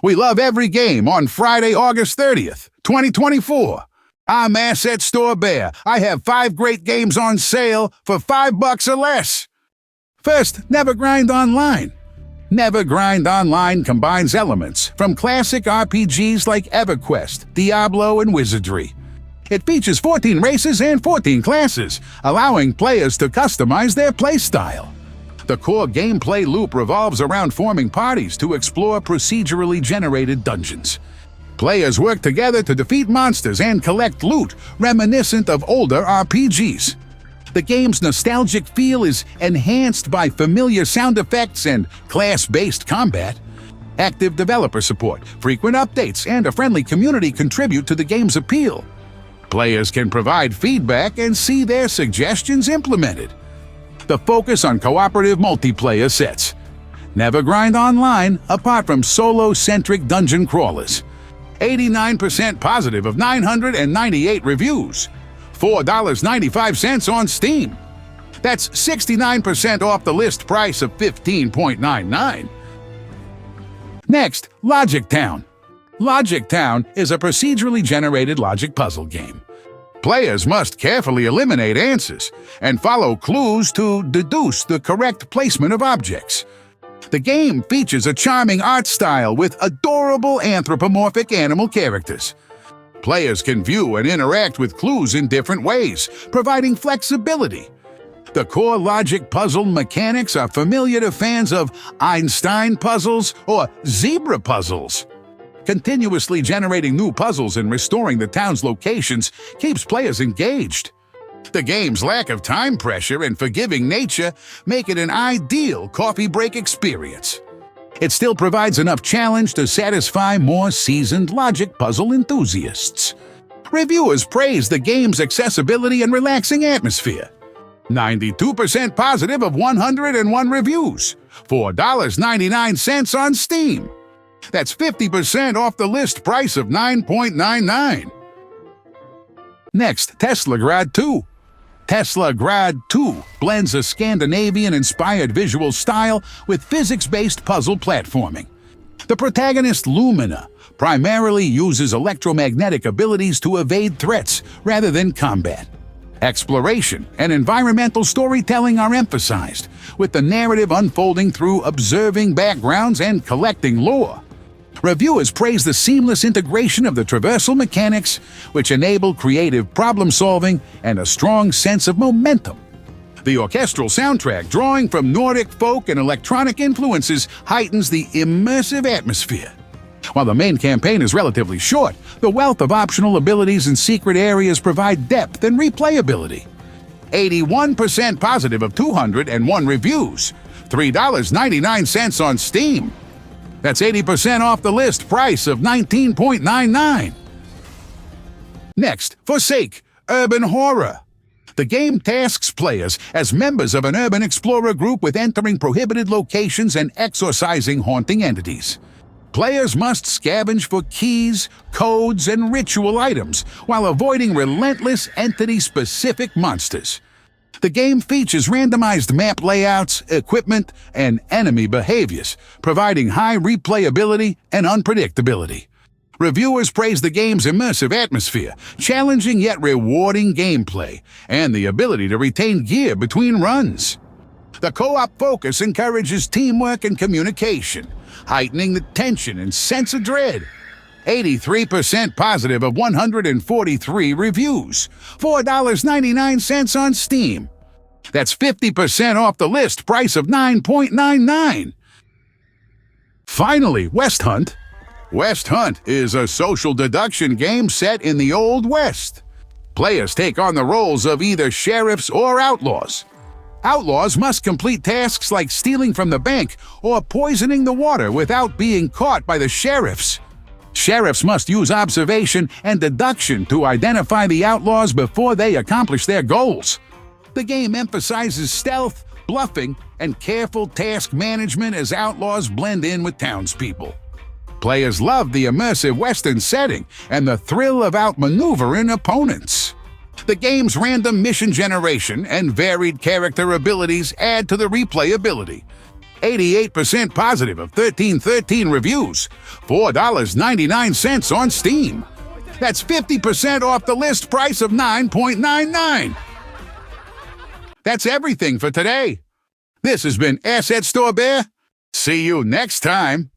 We love every game on Friday, August 30th, 2024. I'm Asset Store Bear. I have 5 great games on sale for $5 or less. First, Nevergrind Online. Nevergrind Online combines elements from classic RPGs like EverQuest, Diablo, and Wizardry. It features 14 races and 14 classes, allowing players to customize their playstyle. The core gameplay loop revolves around forming parties to explore procedurally generated dungeons. Players work together to defeat monsters and collect loot, reminiscent of older RPGs. The game's nostalgic feel is enhanced by familiar sound effects and class-based combat. Active developer support, frequent updates, and a friendly community contribute to the game's appeal. Players can provide feedback and see their suggestions implemented. The focus on cooperative multiplayer sets. Nevergrind Online, apart from solo-centric dungeon crawlers. 89% positive of 998 reviews. $4.95 on Steam. That's 69% off the list price of $15.99. Next, Logic Town. Logic Town is a procedurally generated logic puzzle game. Players must carefully eliminate answers and follow clues to deduce the correct placement of objects. The game features a charming art style with adorable anthropomorphic animal characters. Players can view and interact with clues in different ways, providing flexibility. The core logic puzzle mechanics are familiar to fans of Einstein puzzles or zebra puzzles. Continuously generating new puzzles and restoring the town's locations keeps players engaged. The game's lack of time pressure and forgiving nature make it an ideal coffee break experience. It still provides enough challenge to satisfy more seasoned logic puzzle enthusiasts. Reviewers praise the game's accessibility and relaxing atmosphere. 92% positive of 101 reviews. $4.99 on Steam. That's 50% off the list price of $9.99. Next, Teslagrad 2. Teslagrad 2 blends a Scandinavian-inspired visual style with physics-based puzzle platforming. The protagonist, Lumina, primarily uses electromagnetic abilities to evade threats rather than combat. Exploration and environmental storytelling are emphasized, with the narrative unfolding through observing backgrounds and collecting lore. Reviewers praise the seamless integration of the traversal mechanics, which enable creative problem-solving and a strong sense of momentum. The orchestral soundtrack, drawing from Nordic folk and electronic influences, heightens the immersive atmosphere. While the main campaign is relatively short, the wealth of optional abilities and secret areas provide depth and replayability. 81% positive of 201 reviews. $3.99 on Steam. That's 80% off the list price of $19.99. Next, Forsake, Urban Horror. The game tasks players as members of an urban explorer group with entering prohibited locations and exorcising haunting entities. Players must scavenge for keys, codes, and ritual items while avoiding relentless entity-specific monsters. The game features randomized map layouts, equipment, and enemy behaviors, providing high replayability and unpredictability. Reviewers praise the game's immersive atmosphere, challenging yet rewarding gameplay, and the ability to retain gear between runs. The co-op focus encourages teamwork and communication, heightening the tension and sense of dread. 83% positive of 143 reviews. $4.99 on Steam. That's 50% off the list price of $9.99. Finally, West Hunt. West Hunt is a social deduction game set in the Old West. Players take on the roles of either sheriffs or outlaws. Outlaws must complete tasks like stealing from the bank or poisoning the water without being caught by the sheriffs. Sheriffs must use observation and deduction to identify the outlaws before they accomplish their goals. The game emphasizes stealth, bluffing, and careful task management as outlaws blend in with townspeople. Players love the immersive Western setting and the thrill of outmaneuvering opponents. The game's random mission generation and varied character abilities add to the replayability. 88% positive of 1313 reviews. $4.99 on Steam. That's 50% off the list price of $9.99. That's everything for today. This has been Asset Store Bear. See you next time.